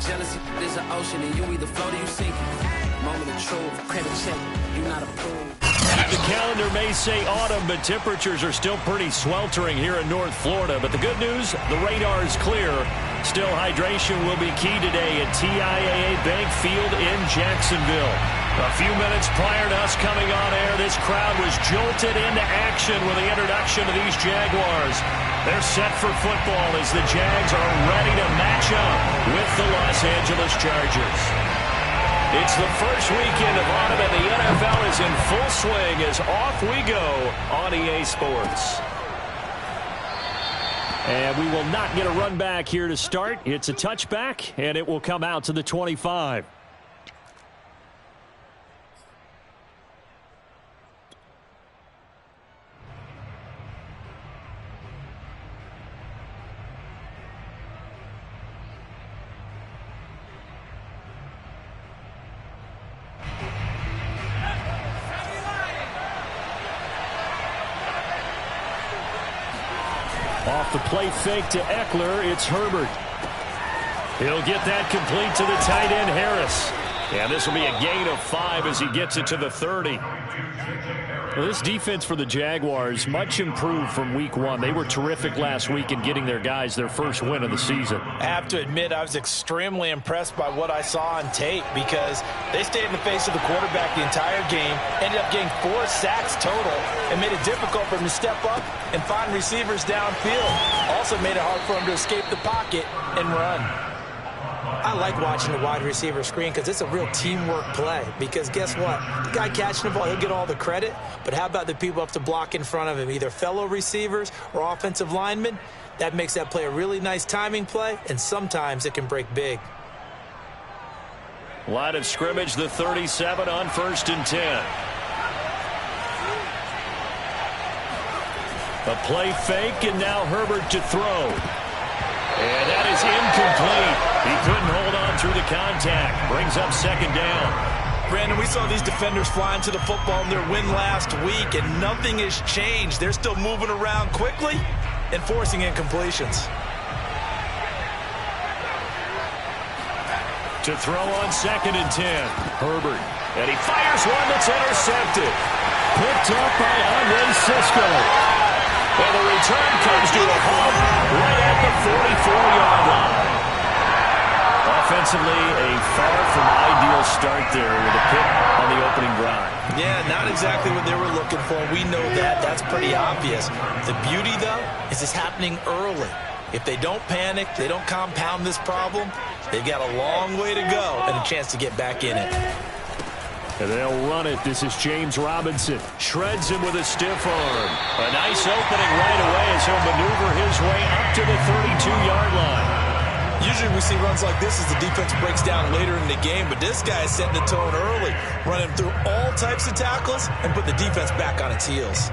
Jealousy is an ocean, and you either float or you sink it. Moment of truth, credit check, you not approved. The calendar may say autumn, but temperatures are still pretty sweltering here in North Florida. But the good news, the radar is clear. Still, hydration will be key today at TIAA Bank Field in Jacksonville. A few minutes prior to us coming on air, this crowd was jolted into action with the introduction of these Jaguars. They're set for football as the Jags are ready to match up with the Los Angeles Chargers. It's the first weekend of autumn, and the NFL is in full swing as off we go on EA Sports. And we will not get a run back here to start. It's a touchback, and it will come out to the 25. Off the play fake to Eckler, it's Herbert. He'll get that complete to the tight end, Harris. And this will be a gain of 5 as he gets it to the 30. Well, this defense for the Jaguars, much improved from week 1. They were terrific last week in getting their guys their first win of the season. I have to admit, I was extremely impressed by what I saw on tape because they stayed in the face of the quarterback the entire game, ended up getting 4 sacks total, and made it difficult for him to step up and find receivers downfield. Also made it hard for him to escape the pocket and run. I like watching the wide receiver screen because it's a real teamwork play. Because guess what? The guy catching the ball, he'll get all the credit. But how about the people up to block in front of him, either fellow receivers or offensive linemen? That makes that play a really nice timing play, and sometimes it can break big. Line of scrimmage, the 37 on 1st and 10. A play fake, and now Herbert to throw. And that is incomplete. He couldn't hold on through the contact. Brings up 2nd down. Brandon, we saw these defenders flying to the football in their win last week, and nothing has changed. They're still moving around quickly and forcing incompletions. To throw on 2nd and 10. Herbert. And he fires one that's intercepted. Picked up by Andre Cisco. And the return comes to a halt right at the 44-yard line. Offensively, a far from ideal start there with a pick on the opening drive. Yeah, not exactly what they were looking for. We know that. That's pretty obvious. The beauty, though, is it's happening early. If they don't panic, they don't compound this problem, they've got a long way to go and a chance to get back in it. And they'll run it. This is James Robinson. Shreds him with a stiff arm. A nice opening right away as he'll maneuver his way up to the 32-yard line. Usually we see runs like this as the defense breaks down later in the game, but this guy is setting the tone early, running through all types of tackles and put the defense back on its heels.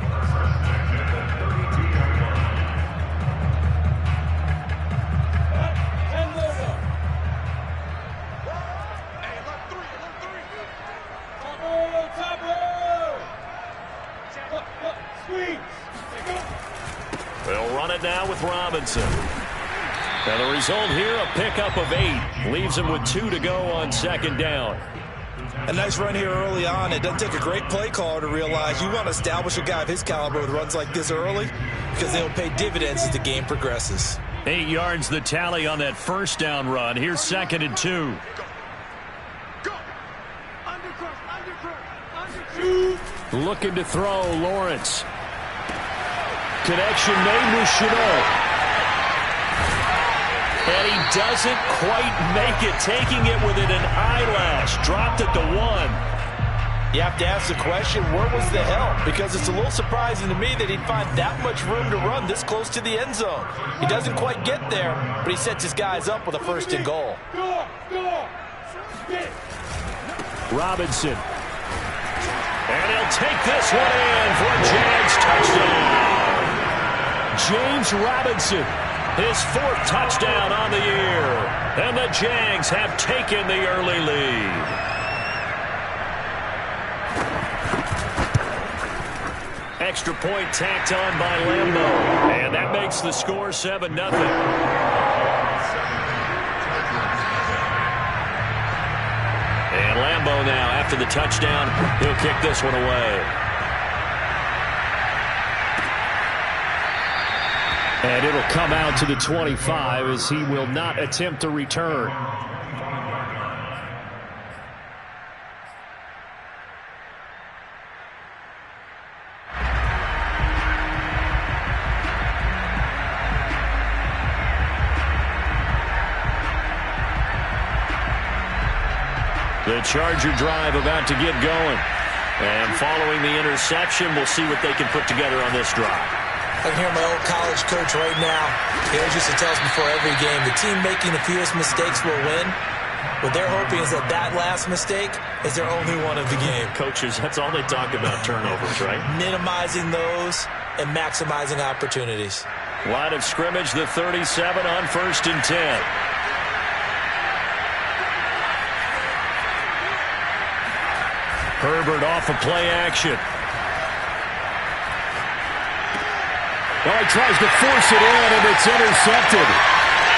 They'll run it now with Robinson. And the result here, a pickup of 8. Leaves him with 2 to go on 2nd down. A nice run here early on. It doesn't take a great play caller to realize you want to establish a guy of his caliber with runs like this early because they'll pay dividends as the game progresses. 8 yards the tally on that 1st down run. Here's 2nd and 2. Looking to throw, Lawrence. Connection made with Chenault. And he doesn't quite make it, taking it within an eyelash. Dropped at the 1. You have to ask the question, where was the help? Because it's a little surprising to me that he'd find that much room to run this close to the end zone. He doesn't quite get there, but he sets his guys up with a 1st and goal. Robinson. And he'll take this one in for a Jags touchdown. James Robinson, his 4th touchdown on the year. And the Jags have taken the early lead. Extra point tacked on by Lambo. And that makes the score 7-0. Lambeau now after the touchdown. He'll kick this one away. And it'll come out to the 25 as he will not attempt to return. The Charger drive about to get going. And following the interception, we'll see what they can put together on this drive. I can hear my old college coach right now. He always used to tell us before every game, the team making the fewest mistakes will win. What they're hoping is that that last mistake is their only one of the game. Coaches, that's all they talk about, turnovers, right? Minimizing those and maximizing opportunities. Line of scrimmage, the 37 on 1st and 10. Herbert off of play action. Well, he tries to force it in, and it's intercepted.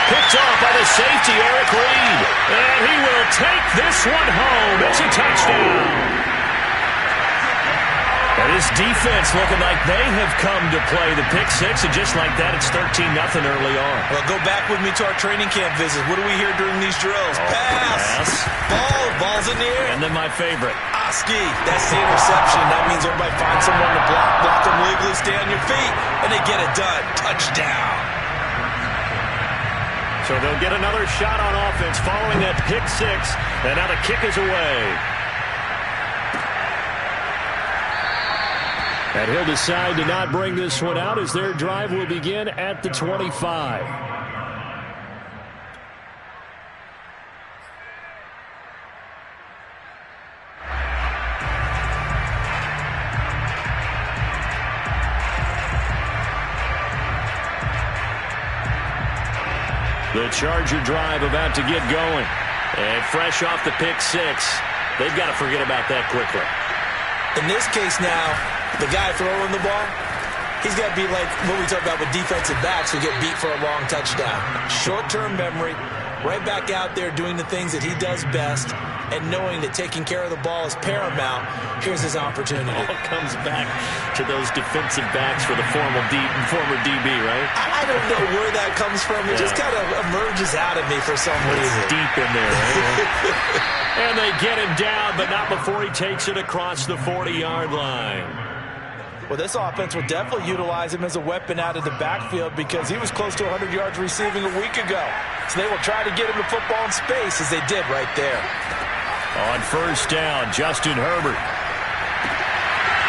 Picked off by the safety, Eric Reed. And he will take this one home. It's a touchdown. And his defense looking like they have come to play the pick six, and just like that, it's 13-0 early on. Well, go back with me to our training camp visit. What do we hear during these drills? Pass. Ball's in the air. And then my favorite. Oski. That's the interception. That means everybody finds someone to block them legally, stay on your feet, and they get it done. Touchdown. So they'll get another shot on offense following that pick six, and now the kick is away. And he'll decide to not bring this one out as their drive will begin at the 25. The Charger drive about to get going. And fresh off the pick six, they've got to forget about that quickly. In this case now, the guy throwing the ball, he's got to be like what we talk about with defensive backs who get beat for a long touchdown. Short-term memory, right back out there doing the things that he does best, and knowing that taking care of the ball is paramount. Here's his opportunity. All comes back to those defensive backs for the former DB, right? I don't know where that comes from. It just kind of emerges out of me for some reason. It's deep in there, right? And they get him down, but not before he takes it across the 40-yard line. Well, this offense will definitely utilize him as a weapon out of the backfield because he was close to 100 yards receiving a week ago. So they will try to get him the football in space as they did right there. On first down, Justin Herbert.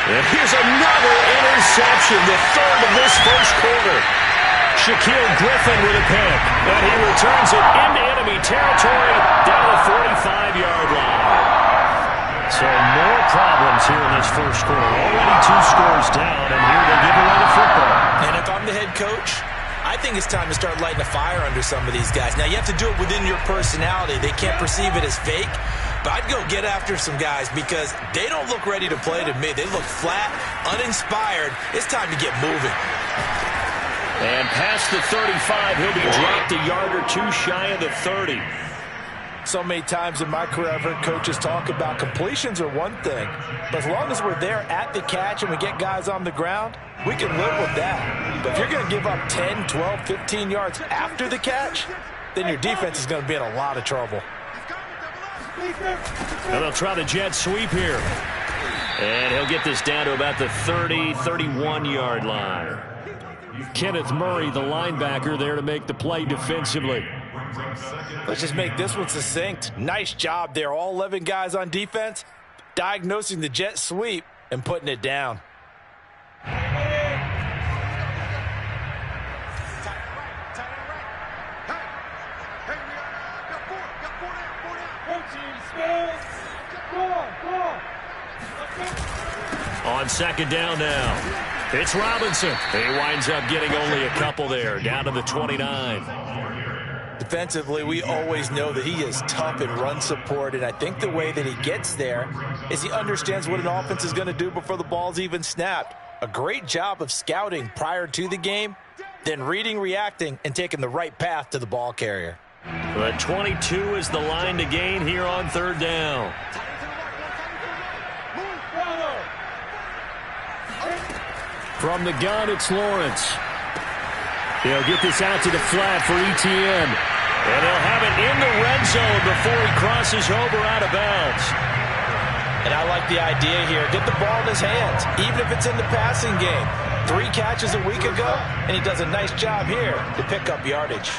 And here's another interception, the third of this first quarter. Shaquille Griffin with a pick, and he returns it into enemy territory down the 45-yard line. So more problems here in this first quarter. Already 2 scores down, and here they give away the football. And if I'm the head coach, I think it's time to start lighting a fire under some of these guys. Now, you have to do it within your personality. They can't perceive it as fake. But I'd go get after some guys because they don't look ready to play to me. They look flat, uninspired. It's time to get moving. And past the 35, he'll be dropped a yard or 2 shy of the 30. So many times in my career, I've heard coaches talk about completions are one thing. But as long as we're there at the catch and we get guys on the ground, we can live with that. But if you're going to give up 10, 12, 15 yards after the catch, then your defense is going to be in a lot of trouble. And they'll try the jet sweep here. And he'll get this down to about the 30, 31-yard line. Kenneth Murray, the linebacker, there to make the play defensively. Let's just make this one succinct. Nice job there. All 11 guys on defense diagnosing the jet sweep and putting it down. On second down now. It's Robinson. He winds up getting only a couple there, down to the 29. Defensively, we always know that he is tough in run support, and I think the way that he gets there is he understands what an offense is going to do before the ball's even snapped. A great job of scouting prior to the game, then reading, reacting, and taking the right path to the ball carrier. The 22 is the line to gain here on third down. From the gun, it's Lawrence. He'll get this out to the flat for Etienne. And he'll have it in the red zone before he crosses over out of bounds. And I like the idea here. Get the ball in his hands, even if it's in the passing game. 3 catches a week ago, and he does a nice job here to pick up yardage.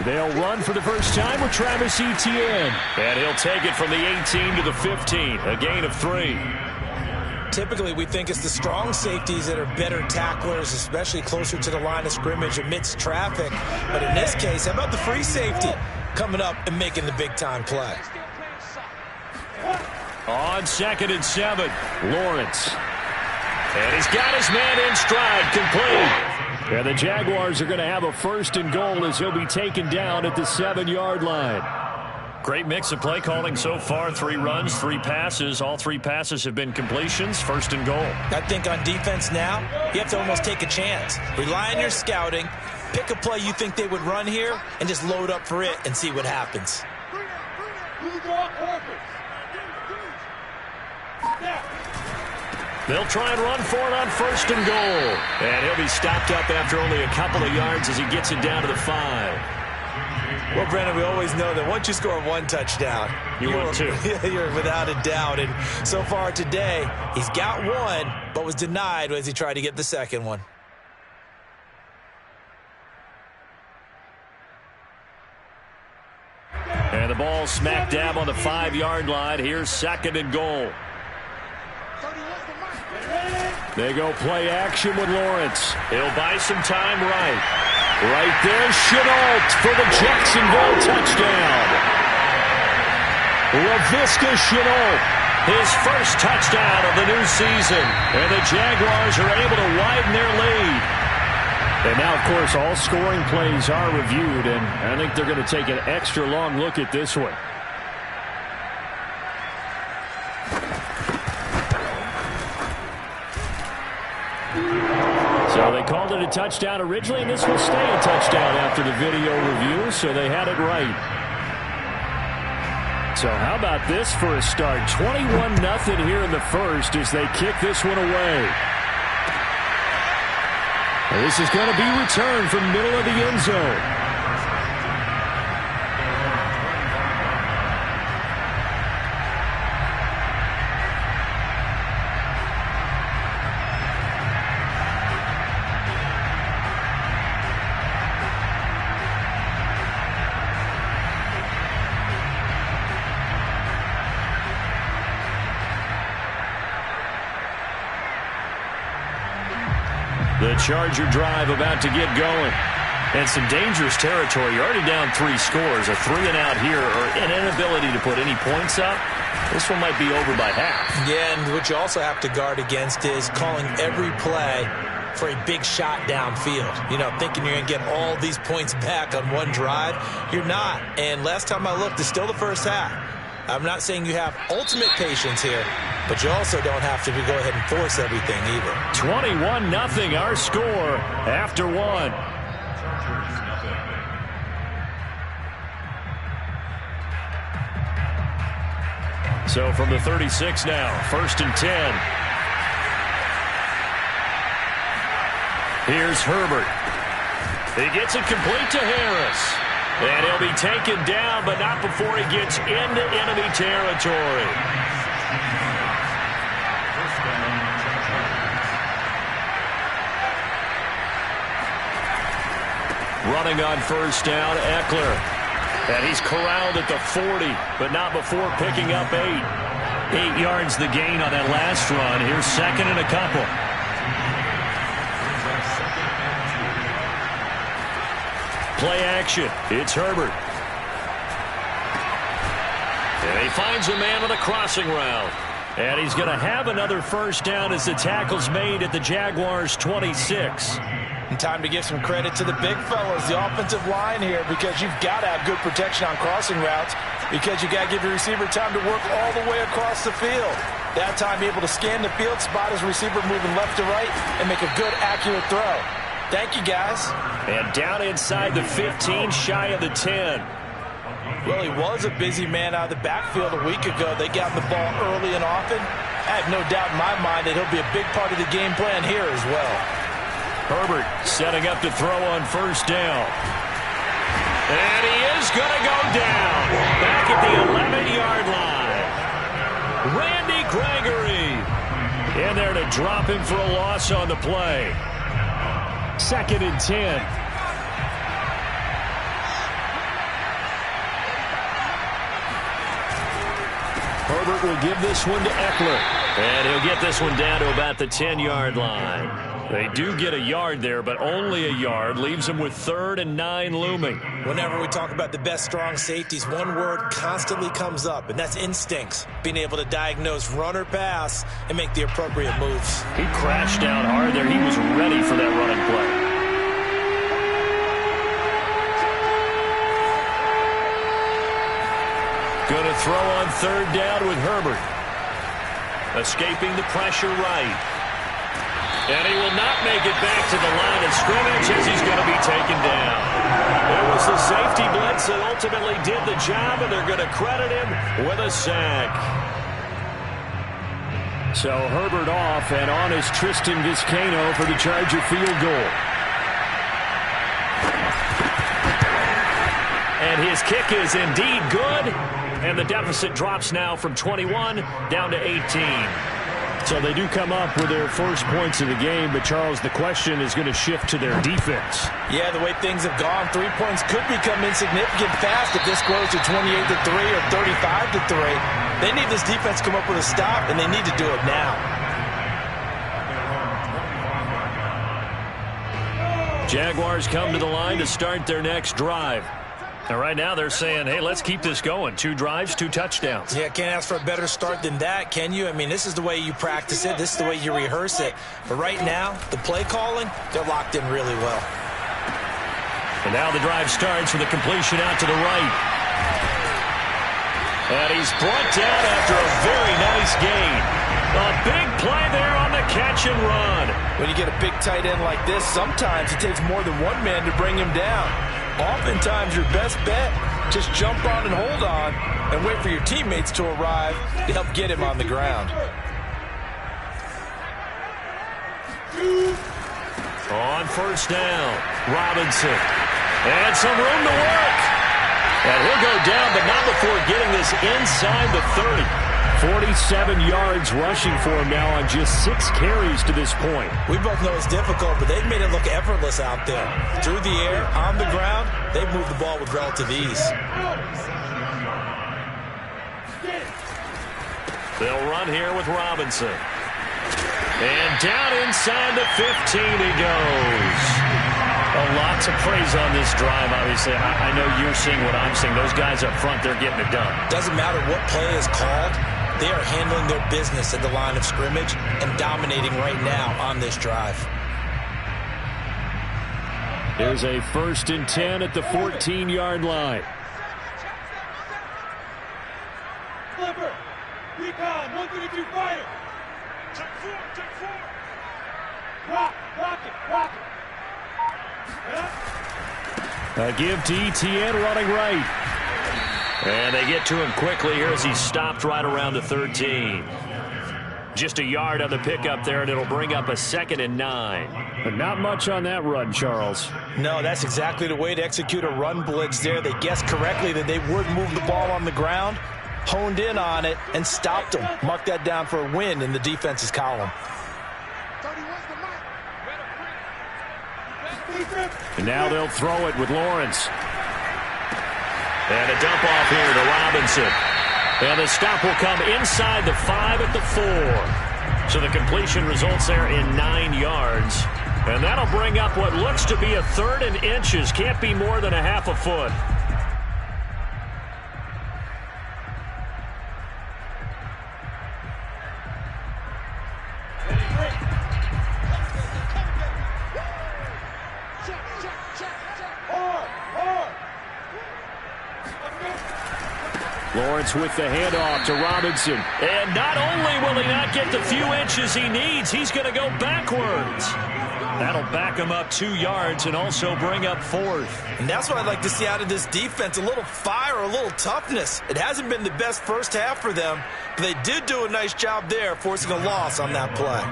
They'll run for the first time with Travis Etienne. And he'll take it from the 18 to the 15, a gain of 3. Typically, we think it's the strong safeties that are better tacklers, especially closer to the line of scrimmage amidst traffic. But in this case, how about the free safety coming up and making the big-time play? On 2nd and 7, Lawrence. And he's got his man in stride, complete. And the Jaguars are going to have a 1st and goal as he'll be taken down at the 7-yard line. Great mix of play calling so far. 3 runs, 3 passes. All 3 passes have been completions. 1st and goal. I think on defense now, you have to almost take a chance. Rely on your scouting. Pick a play you think they would run here and just load up for it and see what happens. They'll try and run for it on 1st and goal. And he'll be stopped up after only a couple of yards as he gets it down to the 5. Well, Brandon, we always know that once you score 1 touchdown, you're 2. You're without a doubt. And so far today, he's got 1, but was denied as he tried to get the 2nd one. And the ball smack dab on the 5-yard line. Here's 2nd and goal. They go play action with Lawrence. He'll buy some time right. Right there, Chenault for the Jacksonville touchdown. LaVisca Chenault, his first touchdown of the new season. And the Jaguars are able to widen their lead. And now, of course, all scoring plays are reviewed, and I think they're going to take an extra long look at this one. So they called it a touchdown originally, and this will stay a touchdown after the video review, so they had it right. So how about this for a start? 21-0 here in the first as they kick this one away. This is going to be returned from middle of the end zone. The Charger drive about to get going. And some dangerous territory. You're already down 3 scores. A 3-and-out here or an inability to put any points up. This one might be over by half. Yeah, and what you also have to guard against is calling every play for a big shot downfield. You know, thinking you're going to get all these points back on one drive. You're not. And last time I looked, it's still the first half. I'm not saying you have ultimate patience here, but you also don't have to go ahead and force everything either. 21-0 our score after 1. So from the 36 now, 1st and 10. Here's Herbert. He gets it complete to Harris. And he'll be taken down, but not before he gets into enemy territory. Running on 1st down, Eckler. And he's corralled at the 40, but not before picking up 8. 8 yards the gain on that last run. Here's 2nd and a couple. Play action. It's Herbert. And he finds a man on a crossing route. And he's going to have another 1st down as the tackle's made at the Jaguars' 26. And time to give some credit to the big fellas, the offensive line here, because you've got to have good protection on crossing routes because you got to give your receiver time to work all the way across the field. That time able to scan the field, spot his receiver moving left to right, and make a good, accurate throw. Thank you, guys. And down inside the 15, shy of the 10. Well, he was a busy man out of the backfield a week ago. They got him the ball early and often. I have no doubt in my mind that he'll be a big part of the game plan here as well. Herbert setting up to throw on first down. And he is going to go down. Back at the 11-yard line. Randy Gregory in there to drop him for a loss on the play. 2nd and 10. Herbert will give this one to Eckler. And he'll get this one down to about the 10-yard line. They do get a yard there, but only a yard. Leaves them with 3rd and 9 looming. Whenever we talk about the best strong safeties, one word constantly comes up, and that's instincts. Being able to diagnose run or pass and make the appropriate moves. He crashed down hard there. He was ready for that running play. Going to throw on 3rd down with Herbert. Escaping the pressure right. And he will not make it back to the line of scrimmage as he's going to be taken down. It was the safety blitz that ultimately did the job, and they're going to credit him with a sack. So Herbert off, and on is Tristan Vizcaino for the Charger field goal. And his kick is indeed good, and the deficit drops now from 21 down to 18. So they do come up with their first points of the game, but Charles, the question is going to shift to their defense. Yeah, the way things have gone, 3 points could become insignificant fast if this grows to 28-3 or 35-3. They need this defense to come up with a stop, and they need to do it now. Jaguars come to the line to start their next drive. And right now they're saying, hey, let's keep this going. 2 drives, 2 touchdowns. Yeah, can't ask for a better start than that, can you? I mean, this is the way you practice it. This is the way you rehearse it. But right now, the play calling, they're locked in really well. And now the drive starts with a completion out to the right. And he's brought down after a very nice gain. A big play there on the catch and run. When you get a big tight end like this, sometimes it takes more than one man to bring him down. Oftentimes, your best bet, just jump on and hold on and wait for your teammates to arrive to help get him on the ground. On first down, Robinson. And some room to work. And he'll go down, but not before getting this inside the 30. 47 yards rushing for him now on just 6 carries to this point. We both know it's difficult, but they've made it look effortless out there. Through the air, on the ground, they've moved the ball with relative ease. They'll run here with Robinson. And down inside the 15 he goes. Lots of praise on this drive, obviously. I know you're seeing what I'm seeing. Those guys up front, they're getting it done. Doesn't matter what play is called. They are handling their business at the line of scrimmage and dominating right now on this drive. There's a 1st and 10 at the 14-yard line. Flipper, recon, 132 fire. Check 4. Rock it. A give to Etienne running right. And they get to him quickly here as he's stopped right around the 13. Just a yard on the pickup there, and it'll bring up a 2nd and 9. But not much on that run, Charles. No, that's exactly the way to execute a run blitz there. They guessed correctly that they would move the ball on the ground, honed in on it, and stopped them. Mark that down for a win in the defense's column. And now they'll throw it with Lawrence. And a dump off here to Robinson. And the stop will come inside the 5 at the 4. So the completion results there in 9 yards. And that'll bring up what looks to be a 3rd and inches. Can't be more than a half a foot. Lawrence with the handoff to Robinson. And not only will he not get the few inches he needs, he's going to go backwards. That'll back them up 2 yards and also bring up 4th. And that's what I'd like to see out of this defense, a little fire, a little toughness. It hasn't been the best first half for them, but they did do a nice job there forcing a loss on that play.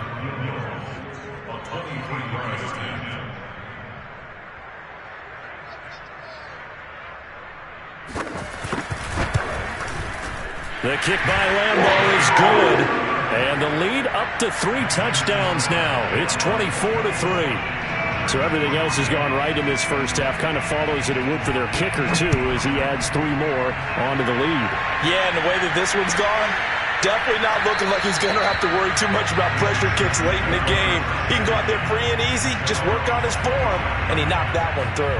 The kick by Lambeau is good, and the lead up to 3 touchdowns now. It's 24-3. So everything else has gone right in this first half. Kind of follows it would for their kicker, too, as he adds 3 more onto the lead. Yeah, and the way that this one's gone, definitely not looking like he's going to have to worry too much about pressure kicks late in the game. He can go out there free and easy, just work on his form, and he knocked that one through.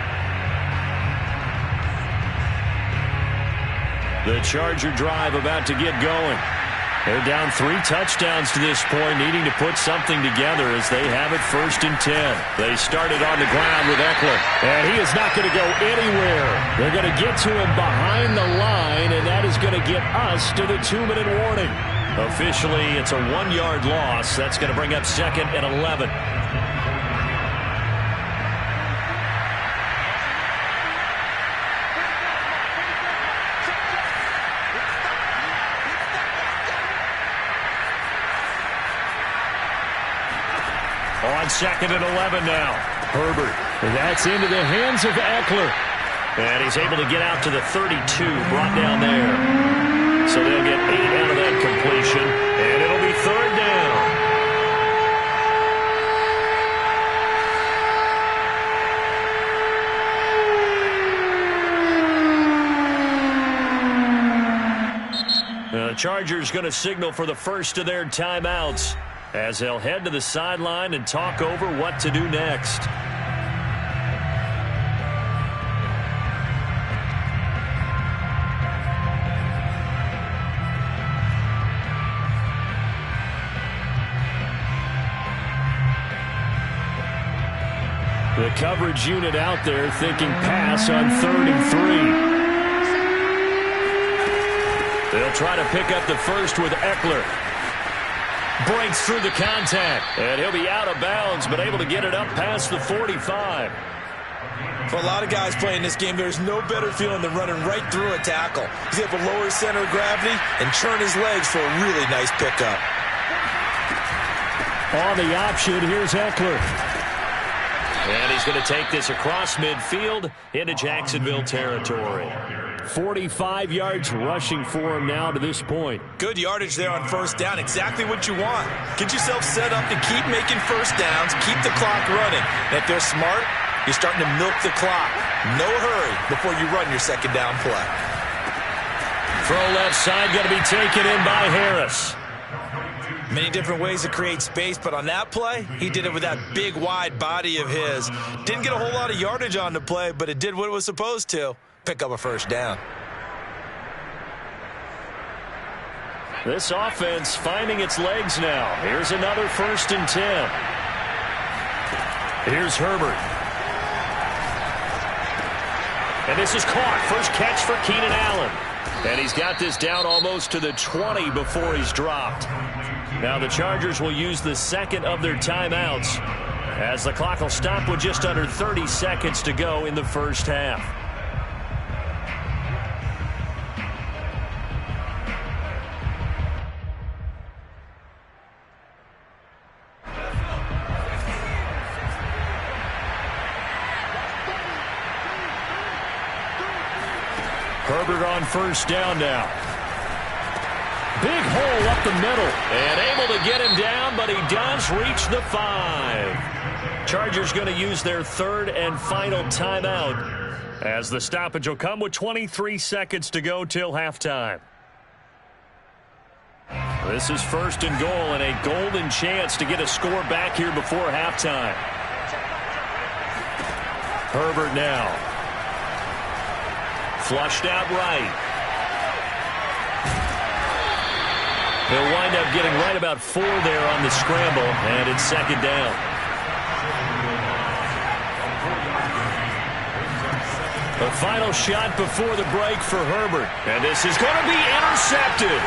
The Charger drive about to get going. They're down 3 touchdowns to this point, needing to put something together as they have it 1st and 10. They started on the ground with Eckler, and he is not going to go anywhere. They're going to get to him behind the line, and that is going to get us to the 2-minute warning. Officially, it's a 1-yard loss. That's going to bring up 2nd and 11. On 2nd and 11 now. Herbert. And that's into the hands of Eckler. And he's able to get out to the 32, brought down there. So they'll get 8 out of that completion. And it'll be 3rd down. The Chargers going to signal for the first of their timeouts, as they'll head to the sideline and talk over what to do next. The coverage unit out there thinking pass on 3rd and 3. They'll try to pick up the first with Eckler. Breaks through the contact, and he'll be out of bounds, but able to get it up past the 45. For a lot of guys playing this game, there's no better feeling than running right through a tackle. He's able to lower his center of gravity and turn his legs for a really nice pickup. On the option, here's Eckler. And he's going to take this across midfield into Jacksonville territory. 45 yards rushing for him now to this point. Good yardage there on 1st down. Exactly what you want. Get yourself set up to keep making 1st downs, keep the clock running. And if they're smart, you're starting to milk the clock. No hurry before you run your 2nd down play. Throw left side, going to be taken in by Harris. Many different ways to create space, but on that play, he did it with that big, wide body of his. Didn't get a whole lot of yardage on the play, but it did what it was supposed to. Pick up a 1st down. This offense finding its legs now. Here's another 1st and 10. Here's Herbert. And this is caught. First catch for Keenan Allen. And he's got this down almost to the 20 before he's dropped. Now the Chargers will use the 2nd of their timeouts, as the clock will stop with just under 30 seconds to go in the first half. Herbert on 1st down now. Big hole up the middle, and able to get him down, but he does reach the 5. Chargers going to use their 3rd and final timeout, as the stoppage will come with 23 seconds to go till halftime. This is 1st and goal, and a golden chance to get a score back here before halftime. Herbert now. Flushed out right. He'll wind up getting right about 4 there on the scramble, and it's 2nd down. The final shot before the break for Herbert, and this is going to be intercepted.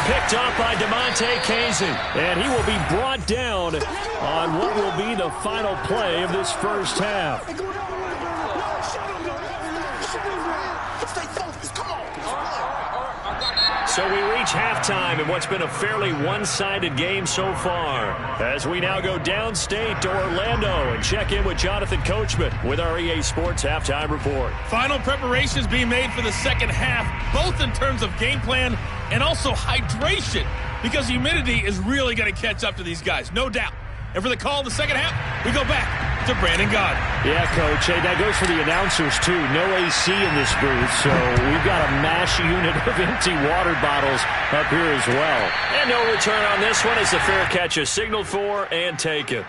picked off by DeMonte Casey. And he will be brought down on what will be the final play of this first half. So we reach halftime in what's been a fairly one-sided game so far. As we now go downstate to Orlando and check in with Jonathan Coachman with our EA Sports Halftime Report. Final preparations being made for the second half, both in terms of game plan and also hydration, because humidity is really going to catch up to these guys, no doubt. And for the call of the second half, we go back to Brandon Gaudin. Yeah, Coach. Hey, that goes for the announcers, too. No AC in this booth, so we've got a mash unit of empty water bottles up here as well. And no return on this one as the fair catch is signaled for and taken.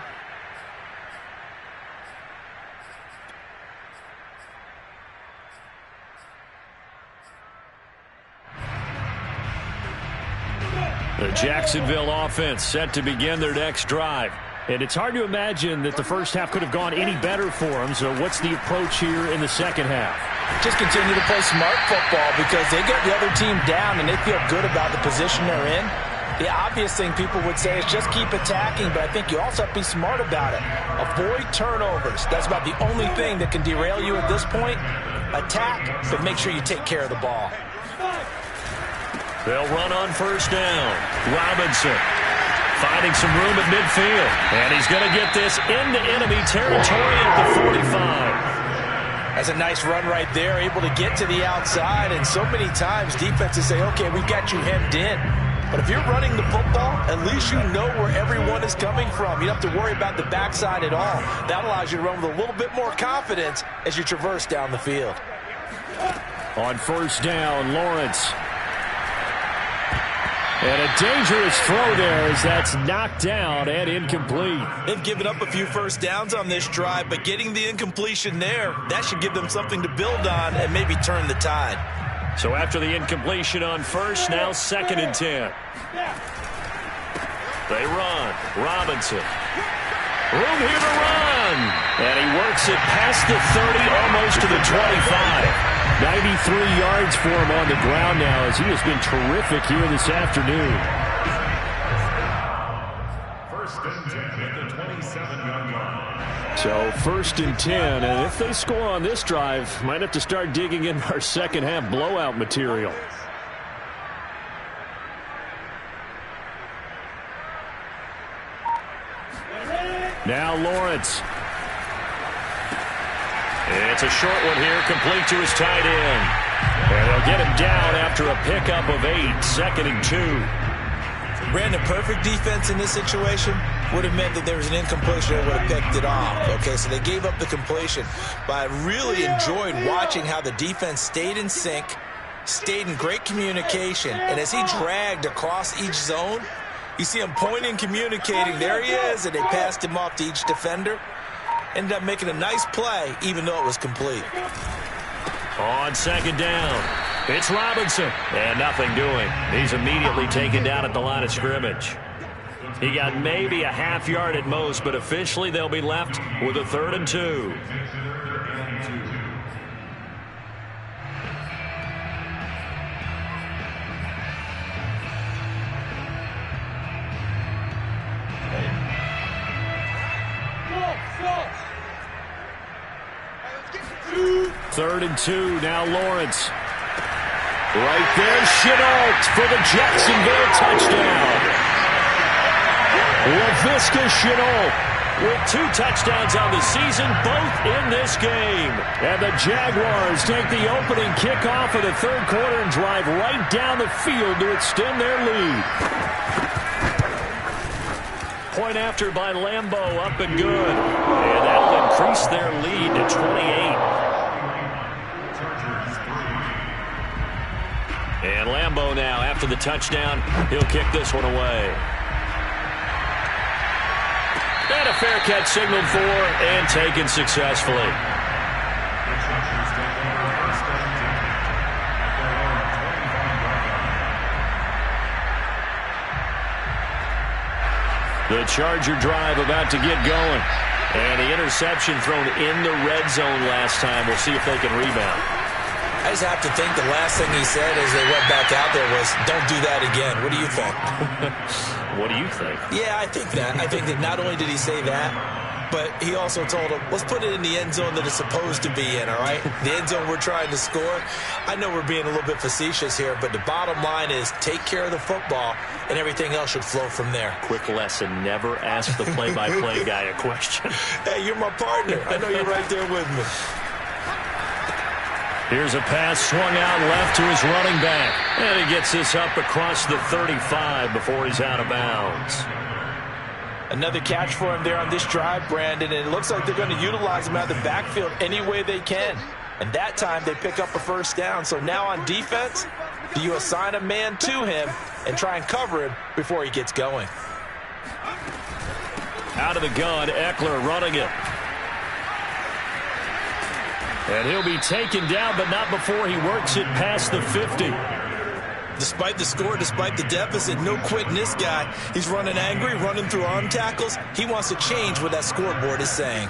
The Jacksonville offense set to begin their next drive. And it's hard to imagine that the first half could have gone any better for them. So what's the approach here in the second half? Just continue to play smart football because they get the other team down and they feel good about the position they're in. The obvious thing people would say is just keep attacking, but I think you also have to be smart about it. Avoid turnovers. That's about the only thing that can derail you at this point. Attack, but make sure you take care of the ball. They'll run on first down. Robinson finding some room at midfield. And he's going to get this into enemy territory at the 45. That's a nice run right there, able to get to the outside. And so many times defenses say, okay, we've got you hemmed in. But if you're running the football, at least you know where everyone is coming from. You don't have to worry about the backside at all. That allows you to run with a little bit more confidence as you traverse down the field. On first down, Lawrence. And a dangerous throw there as that's knocked down and incomplete. They've given up a few first downs on this drive, but getting the incompletion there, that should give them something to build on and maybe turn the tide. So after the incompletion on first, now 2nd and 10. They run. Robinson. Room here to run. And he works it past the 30, almost to the 25. 93 yards for him on the ground now as he has been terrific here this afternoon. 1st and 10 at the 27-yard line. So 1st and 10, and if they score on this drive, might have to start digging in our second half blowout material. Now Lawrence. It's a short one here, complete to his tight end. And they'll get him down after a pickup of 8, 2nd and 2. Brandon, perfect defense in this situation would have meant that there was an incompletion that would have picked it off. Okay, so they gave up the completion. But I really enjoyed watching how the defense stayed in sync, stayed in great communication. And as he dragged across each zone, you see him pointing, communicating. There he is, and they passed him off to each defender. Ended up making a nice play, even though it was complete. On 2nd down, it's Robinson. And nothing doing. He's immediately taken down at the line of scrimmage. He got maybe a half yard at most, but officially they'll be left with a 3rd and 2. Third and 2, now Lawrence. Right there, Chenault for the Jacksonville touchdown. LaVisca Chenault with 2 touchdowns on the season, both in this game. And the Jaguars take the opening kickoff of the 3rd quarter and drive right down the field to extend their lead. Point after by Lambeau, up and good. And that will increase their lead to 28. And Lambeau now, after the touchdown, he'll kick this one away. And a fair catch signaled for and taken successfully. The Charger drive about to get going. And the interception thrown in the red zone last time. We'll see if they can rebound. I just have to think the last thing he said as they went back out there was, don't do that again. What do you think? What do you think? Yeah, I think that. I think that not only did he say that, but he also told him, let's put it in the end zone that it's supposed to be in, all right? The end zone we're trying to score. I know we're being a little bit facetious here, but the bottom line is take care of the football, and everything else should flow from there. Quick lesson, never ask the play-by-play guy a question. Hey, you're my partner. I know you're right there with me. Here's a pass swung out left to his running back. And he gets this up across the 35 before he's out of bounds. Another catch for him there on this drive, Brandon, and it looks like they're going to utilize him out of the backfield any way they can. And that time they pick up a first down. So now on defense, do you assign a man to him and try and cover him before he gets going? Out of the gun, Eckler running it. And he'll be taken down, but not before he works it past the 50. Despite the score, despite the deficit, no quitting this guy. He's running angry, running through arm tackles. He wants to change what that scoreboard is saying.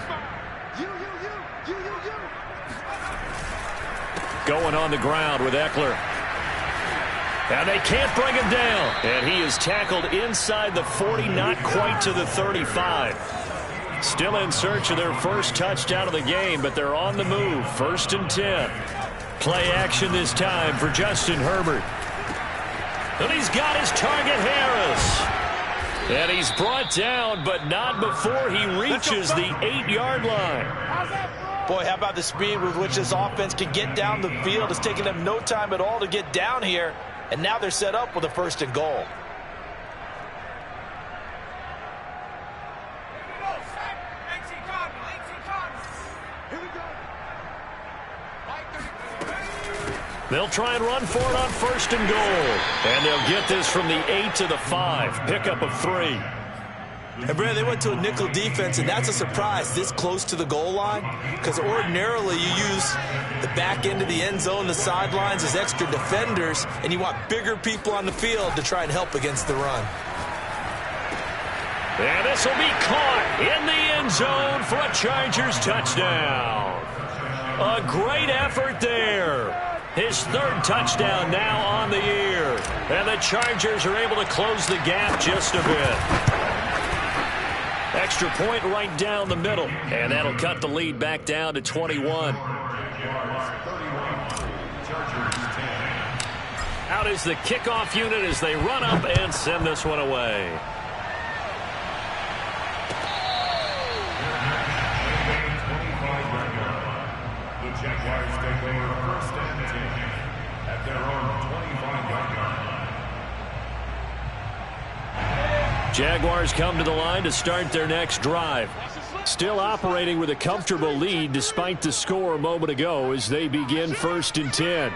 Going on the ground with Eckler. And they can't bring him down. And he is tackled inside the 40, not quite to the 35. Still in search of their first touchdown of the game, but they're on the move. 1st and 10. Play action this time for Justin Herbert. And he's got his target, Harris. And he's brought down, but not before he reaches the 8-yard line. Boy, how about the speed with which this offense can get down the field? It's taking them no time at all to get down here. And now they're set up with a 1st and goal. They'll try and run for it on 1st and goal. And they'll get this from the 8 to the 5. Pickup of 3. And, Brad, they went to a nickel defense, and that's a surprise this close to the goal line, because ordinarily you use the back end of the end zone, the sidelines as extra defenders, and you want bigger people on the field to try and help against the run. And this will be caught in the end zone for a Chargers touchdown. A great effort there. His 3rd touchdown now on the year. And the Chargers are able to close the gap just a bit. Extra point right down the middle. And that'll cut the lead back down to 21. Out is the kickoff unit as they run up and send this one away. The Jaguars take over 1st and 10 at their own 25-yard line. Jaguars come to the line to start their next drive. Still operating with a comfortable lead despite the score a moment ago as they begin 1st and 10.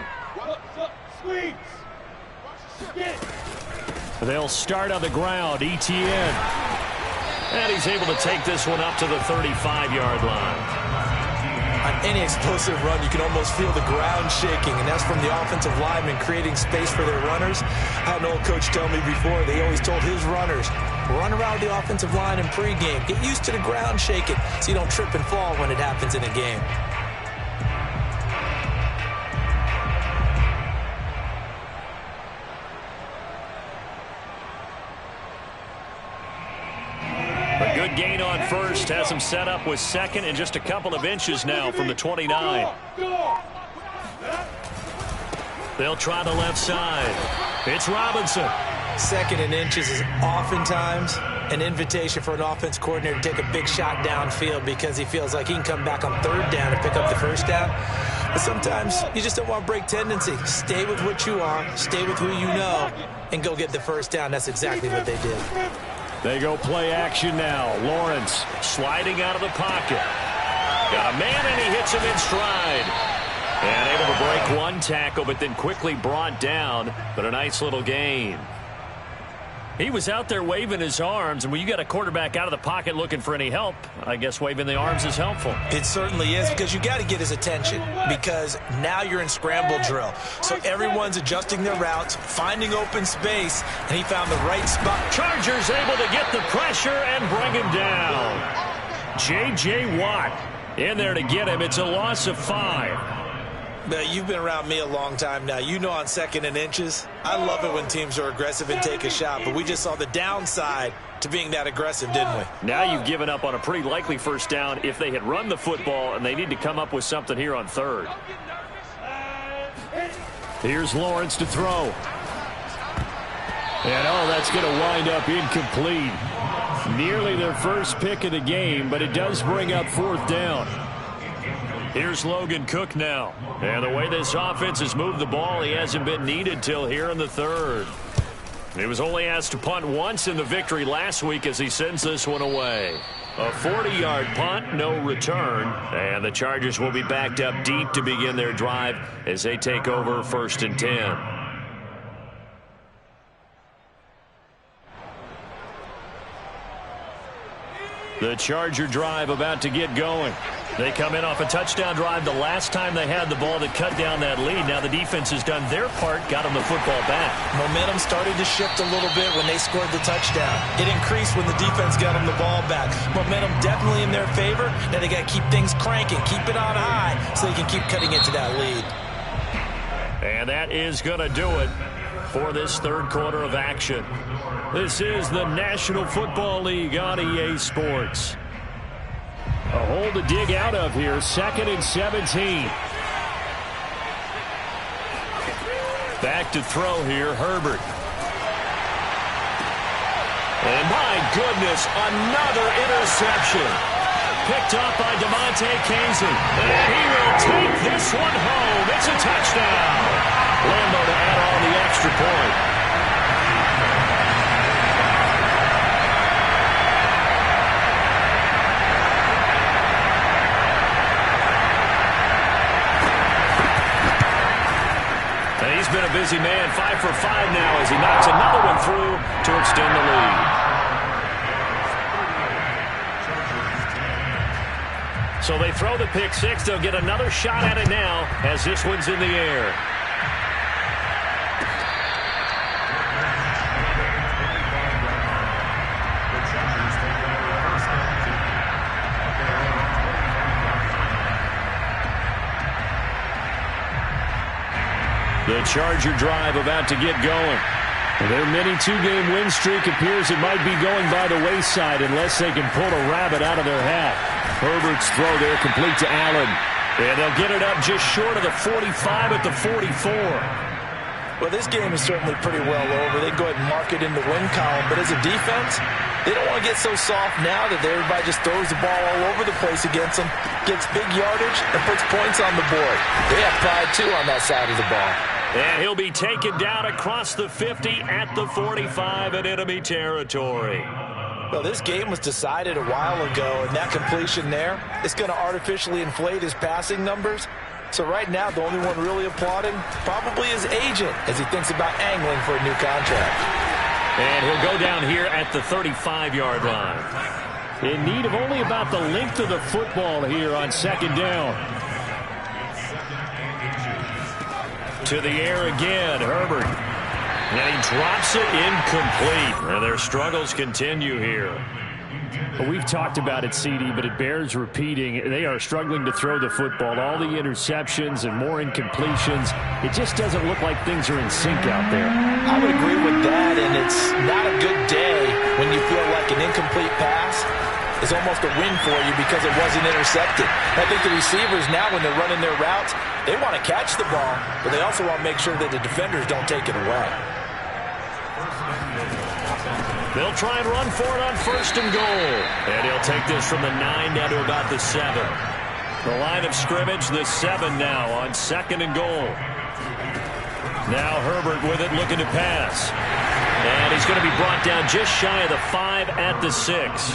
They'll start on the ground. ETN. And he's able to take this one up to the 35-yard line. On any explosive run, you can almost feel the ground shaking, and that's from the offensive linemen creating space for their runners. I had an old coach tell me before, they always told his runners, run around the offensive line in pregame. Get used to the ground shaking so you don't trip and fall when it happens in a game. A good gain on 1st, has him set up with 2nd and just a couple of inches now from the 29. They'll try the left side. It's Robinson. 2nd and inches is oftentimes an invitation for an offense coordinator to take a big shot downfield because he feels like he can come back on 3rd down and pick up the 1st down. But sometimes you just don't want to break tendency. Stay with what you are, stay with who you know, and go get the 1st down. That's exactly what they did. They go play action now. Lawrence sliding out of the pocket. Got a man, and he hits him in stride. And able to break one tackle, but then quickly brought down. But a nice little gain. He was out there waving his arms, and when you got a quarterback out of the pocket looking for any help, I guess waving the arms is helpful. It certainly is, because you got to get his attention, because now you're in scramble drill. So everyone's adjusting their routes, finding open space, and he found the right spot. Chargers able to get the pressure and bring him down. J.J. Watt in there to get him. It's a loss of 5. You've been around me a long time now. You know on 2nd and inches, I love it when teams are aggressive and take a shot, but we just saw the downside to being that aggressive, didn't we? Now you've given up on a pretty likely first down if they had run the football, and they need to come up with something here on 3rd. Here's Lawrence to throw. And, that's going to wind up incomplete. Nearly their first pick of the game, but it does bring up 4th down. Here's Logan Cook now. And the way this offense has moved the ball, he hasn't been needed till here in the 3rd. He was only asked to punt once in the victory last week as he sends this one away. A 40-yard punt, no return. And the Chargers will be backed up deep to begin their drive as they take over 1st and 10. The Charger drive about to get going. They come in off a touchdown drive the last time they had the ball that cut down that lead. Now the defense has done their part, got them the football back. Momentum started to shift a little bit when they scored the touchdown. It increased when the defense got them the ball back. Momentum definitely in their favor. Now they got to keep things cranking, keep it on high so they can keep cutting into that lead. And that is going to do it for this 3rd quarter of action. This is the National Football League on EA Sports. A hole to dig out of here, 2nd and 17. Back to throw here, Herbert. And my goodness, another interception. Picked up by DeMonte Casey. And he will take this one home. It's a touchdown. Lambo to add on the extra point. He's been a busy man, 5 for 5 now as he knocks another one through to extend the lead. So they throw the pick 6. They'll get another shot at it now as this one's in the air. The Charger drive about to get going. Their mini 2-game win streak appears it might be going by the wayside unless they can pull a rabbit out of their hat. Herbert's throw there complete to Allen. And they'll get it up just short of the 45 at the 44. Well, this game is certainly pretty well over. They can go ahead and mark it in the win column. But as a defense, they don't want to get so soft now that everybody just throws the ball all over the place against them, gets big yardage, and puts points on the board. They have pride, too, on that side of the ball. And he'll be taken down across the 50 at the 45 in enemy territory. Well, this game was decided a while ago, and that completion there is going to artificially inflate his passing numbers. So right now, the only one really applauding probably his agent as he thinks about angling for a new contract. And he'll go down here at the 35-yard line. In need of only about the length of the football here on 2nd down. To the air again, Herbert. And he drops it incomplete. And their struggles continue here. Well, we've talked about it, CD, but it bears repeating. They are struggling to throw the football. All the interceptions and more incompletions. It just doesn't look like things are in sync out there. I would agree with that, and it's not a good day when you feel like an incomplete pass is almost a win for you because it wasn't intercepted. I think the receivers now, when they're running their routes, they want to catch the ball, but they also want to make sure that the defenders don't take it away. They'll try and run for it on 1st and goal. And he'll take this from the 9 down to about the 7. The line of scrimmage, the 7 now on 2nd and goal. Now Herbert with it, looking to pass. And he's going to be brought down just shy of the 5 at the 6.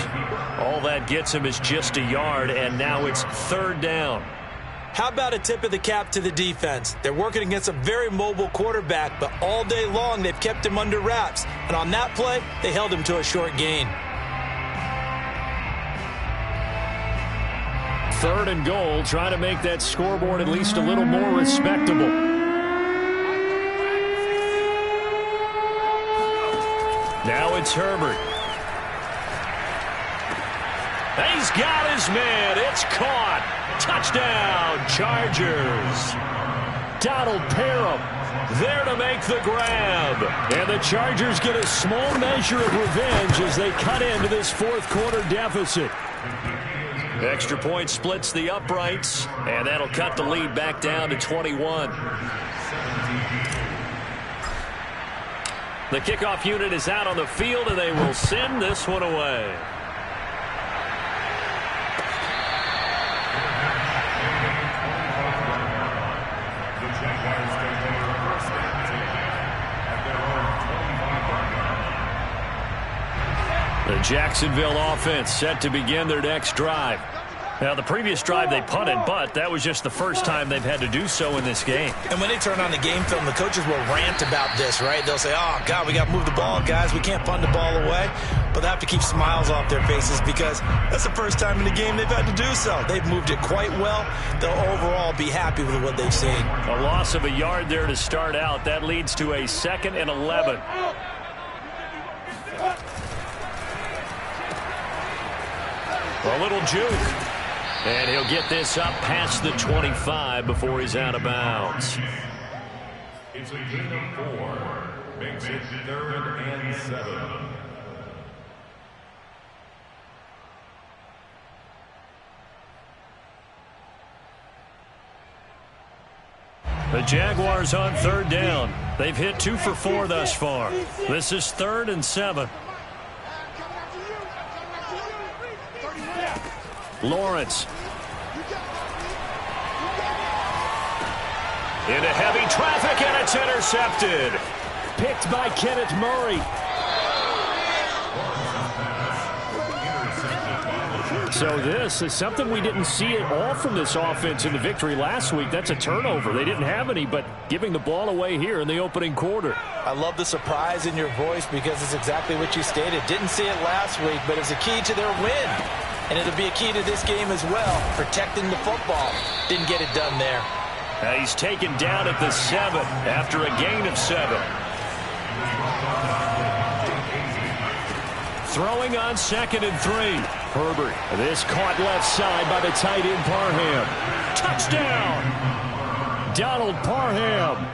All that gets him is just a yard, and now it's 3rd down. How about a tip of the cap to the defense? They're working against a very mobile quarterback, but all day long they've kept him under wraps. And on that play, they held him to a short gain. 3rd and goal, trying to make that scoreboard at least a little more respectable. Now it's Herbert. He's got his man. It's caught. Touchdown, Chargers. Donald Parham there to make the grab. And the Chargers get a small measure of revenge as they cut into this fourth quarter deficit. Extra point splits the uprights, and that'll cut the lead back down to 21. The kickoff unit is out on the field, and they will send this one away. The Jacksonville offense set to begin their next drive. Now, the previous drive they punted, but that was just the first time they've had to do so in this game. And when they turn on the game film, the coaches will rant about this, right? They'll say, oh, God, we got to move the ball, guys. We can't punt the ball away. But they have to keep smiles off their faces because that's the first time in the game they've had to do so. They've moved it quite well. They'll overall be happy with what they've seen. A loss of a yard there to start out. That leads to a 2nd and 11. A little juke. And he'll get this up past the 25 before he's out of bounds. It's a gain of 4. Makes it 3rd and 7. The Jaguars on 3rd down. They've hit 2 for 4 thus far. This is 3rd and 7. Lawrence. Into heavy traffic, and it's intercepted. Picked by Kenneth Murray. So this is something we didn't see at all from this offense in the victory last week. That's a turnover. They didn't have any, but giving the ball away here in the opening quarter. I love the surprise in your voice because it's exactly what you stated. Didn't see it last week, but it's a key to their win. And it'll be a key to this game as well, protecting the football. Didn't get it done there. He's taken down at the 7 after a gain of 7. Throwing on 2nd and 3. Herbert. This caught left side by the tight end Parham. Touchdown! Donald Parham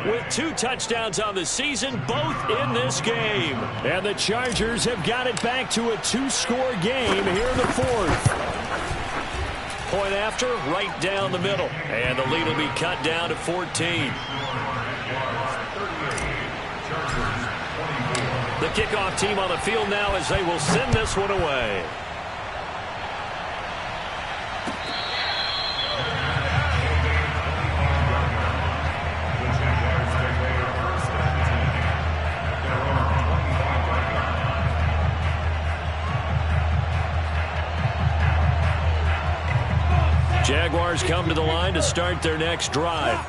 with 2 touchdowns on the season, both in this game. And the Chargers have got it back to a 2-score game here in the 4th. Point after, right down the middle. And the lead will be cut down to 14. The kickoff team on the field now as they will send this one away. Jaguars come to the line to start their next drive.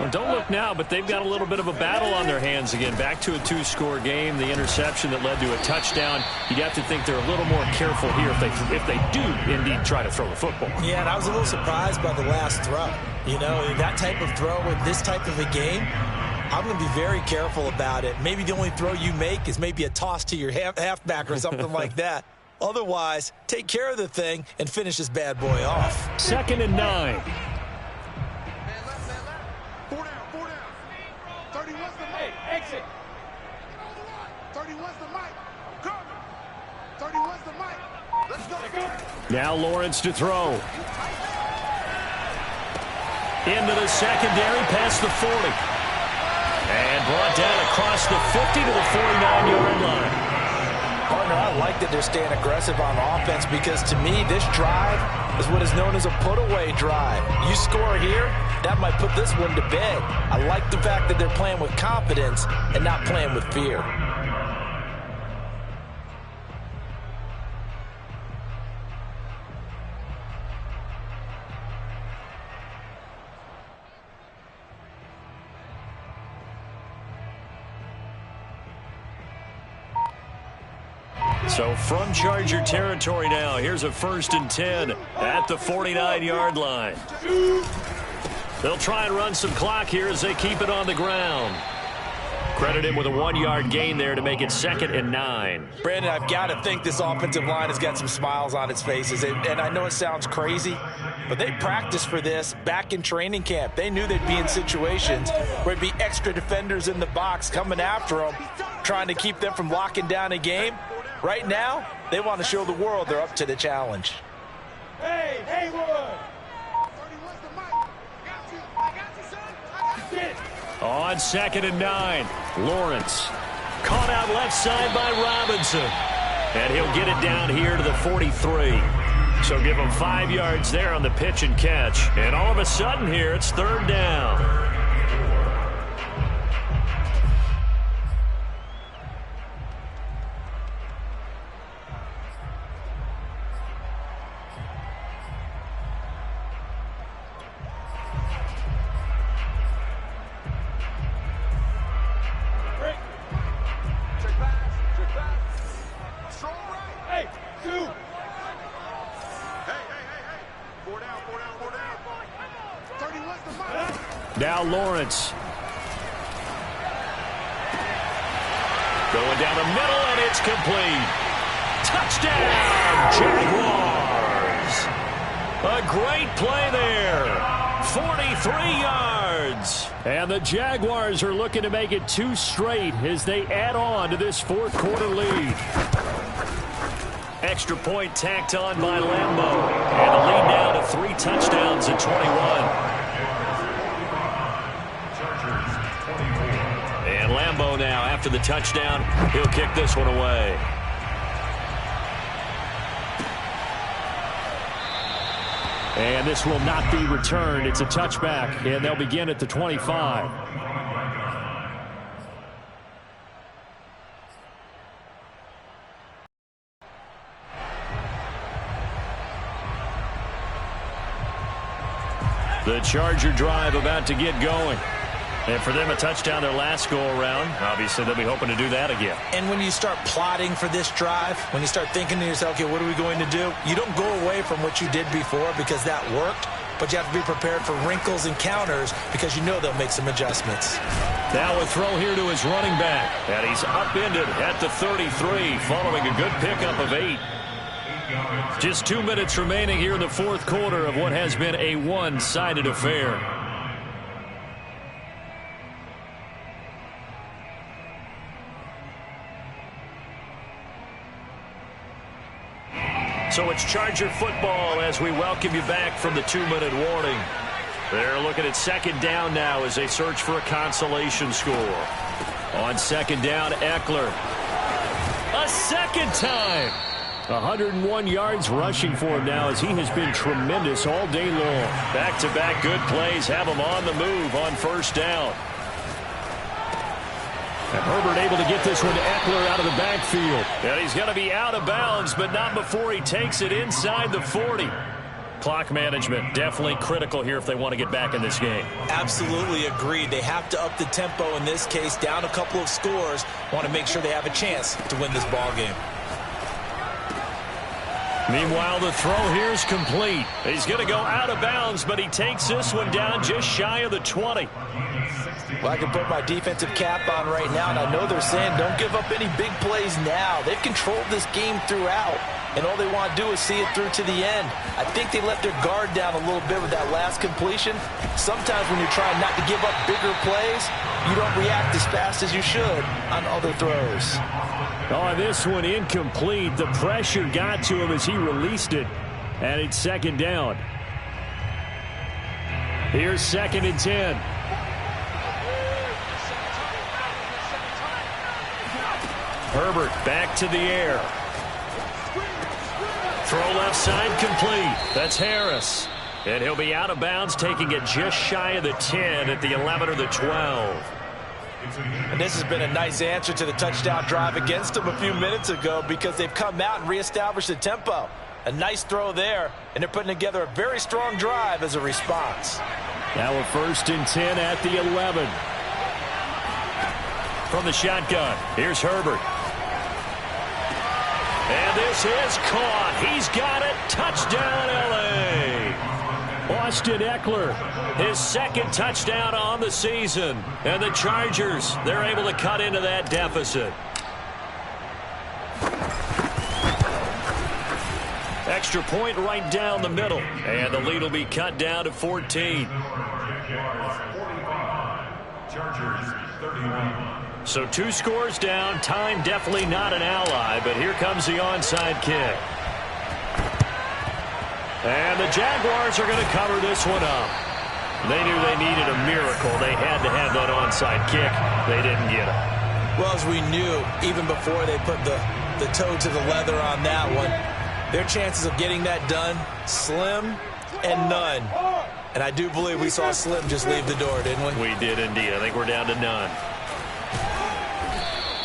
Well, don't look now, but they've got a little bit of a battle on their hands again. Back to a 2-score game. The interception that led to a touchdown. You'd have to think they're a little more careful here if they do indeed try to throw the football. Yeah, and I was a little surprised by the last throw. You know, that type of throw in this type of a game, I'm going to be very careful about it. Maybe the only throw you make is maybe a toss to your halfback or something like that. Otherwise, take care of the thing and finish this bad boy off. 2nd and 9. 4 down. 30 what's the mic? Exit. 30 what's the mic? Come. 30 what's the mic? Let's go. Now Lawrence to throw. Into the secondary, past the 40. And brought down across the 50 to the 49-yard line. Partner, I like that they're staying aggressive on offense because to me, this drive is what is known as a put-away drive. You score here, that might put this one to bed. I like the fact that they're playing with confidence and not playing with fear. So from Charger territory now, here's a 1st and 10 at the 49-yard line. They'll try and run some clock here as they keep it on the ground. Credit him with a 1-yard gain there to make it 2nd and 9. Brandon, I've got to think this offensive line has got some smiles on its faces. And I know it sounds crazy, but they practiced for this back in training camp. They knew they'd be in situations where it'd be extra defenders in the box coming after them, trying to keep them from locking down a game. Right now, they want to show the world they're up to the challenge. Hey, Haywood! On 2nd and 9, Lawrence. Caught out left side by Robinson. And he'll get it down here to the 43. So give him 5 yards there on the pitch and catch. And all of a sudden here, it's 3rd down. Now Lawrence. Going down the middle, and it's complete. Touchdown, Jaguars. A great play there. 43 yards. And the Jaguars are looking to make it 2 straight as they add on to this 4th quarter lead. Extra point tacked on by Lambeau. And the lead now to 3 touchdowns at 21. And Lambeau now, after the touchdown, he'll kick this one away. And this will not be returned. It's a touchback, and they'll begin at the 25. The Charger drive about to get going. And for them, a touchdown their last go-around. Obviously, they'll be hoping to do that again. And when you start plotting for this drive, when you start thinking to yourself, okay, what are we going to do? You don't go away from what you did before because that worked, but you have to be prepared for wrinkles and counters because you know they'll make some adjustments. Now a throw here to his running back. And he's upended at the 33, following a good pickup of 8. Just 2 minutes remaining here in the 4th quarter of what has been a one-sided affair. So it's Charger football as we welcome you back from the 2-minute warning. They're looking at 2nd down now as they search for a consolation score. On 2nd down, Eckler. A second time. 101 yards rushing for him now as he has been tremendous all day long. Back-to-back good plays have him on the move on 1st down. And Herbert able to get this one to Eckler out of the backfield. And he's going to be out of bounds, but not before he takes it inside the 40. Clock management definitely critical here if they want to get back in this game. Absolutely agreed. They have to up the tempo in this case, down a couple of scores. Want to make sure they have a chance to win this ball game. Meanwhile, the throw here is complete. He's going to go out of bounds, but he takes this one down just shy of the 20. Well, I can put my defensive cap on right now, and I know they're saying don't give up any big plays now. They've controlled this game throughout, and all they want to do is see it through to the end. I think they let their guard down a little bit with that last completion. Sometimes when you're trying not to give up bigger plays, you don't react as fast as you should on other throws. Oh, this one incomplete. The pressure got to him as he released it, and it's 2nd down. Here's 2nd and 10. Herbert back to the air. Throw left side complete. That's Harris. And he'll be out of bounds, taking it just shy of the 10 at the 11 or the 12. And this has been a nice answer to the touchdown drive against them a few minutes ago because they've come out and reestablished the tempo. A nice throw there, and they're putting together a very strong drive as a response. Now a 1st and 10 at the 11. From the shotgun, here's Herbert. And this is caught. He's got it. Touchdown, L.A. Austin Eckler, his second touchdown on the season. And the Chargers, they're able to cut into that deficit. Extra point right down the middle. And the lead will be cut down to 14. Chargers 31. So 2 scores down. Time definitely not an ally, but here comes the onside kick. And the Jaguars are going to cover this one up. They knew they needed a miracle. They had to have that onside kick. They didn't get it. Well, as we knew, even before they put the toe to the leather on that one, their chances of getting that done, slim and none. And I do believe we saw Slim just leave the door, didn't we? We did indeed. I think we're down to none.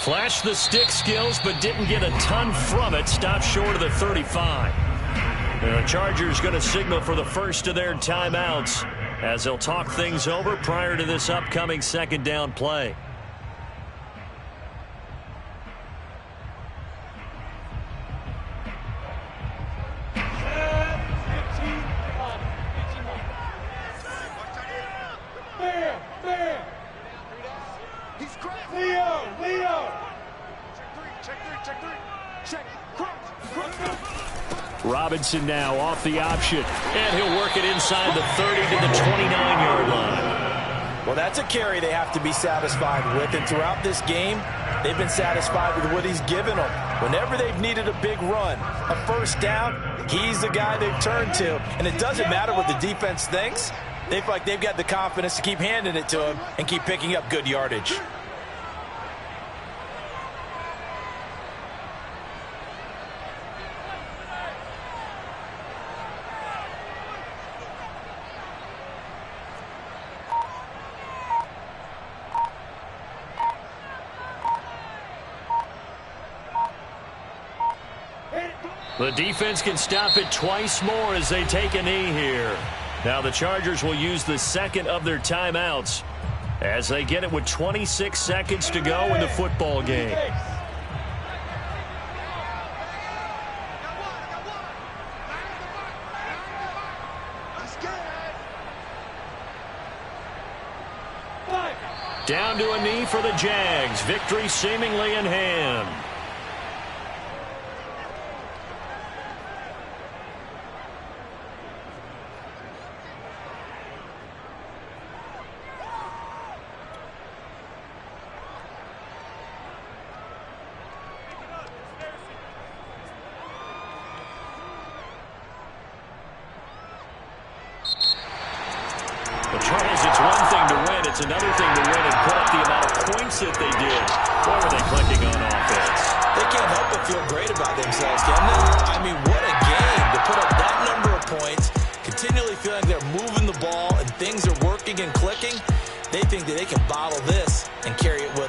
Flashed the stick skills, but didn't get a ton from it. Stopped short of the 35. The Chargers going to signal for the first of their timeouts as they'll talk things over prior to this upcoming second down play. Robinson now off the option, and he'll work it inside the 30 to the 29-yard line. Well, that's a carry they have to be satisfied with, and throughout this game, they've been satisfied with what he's given them. Whenever they've needed a big run, a first down, he's the guy they've turned to, and it doesn't matter what the defense thinks. They feel like they've got the confidence to keep handing it to him and keep picking up good yardage. The defense can stop it twice more as they take a knee here. Now the Chargers will use the second of their timeouts as they get it with 26 seconds to go in the football game. Down to a knee for the Jags. Victory seemingly in hand. Charles, it's one thing to win. It's another thing to win and put up the amount of points that they did. What were they clicking on offense? They can't help but feel great about themselves, can they?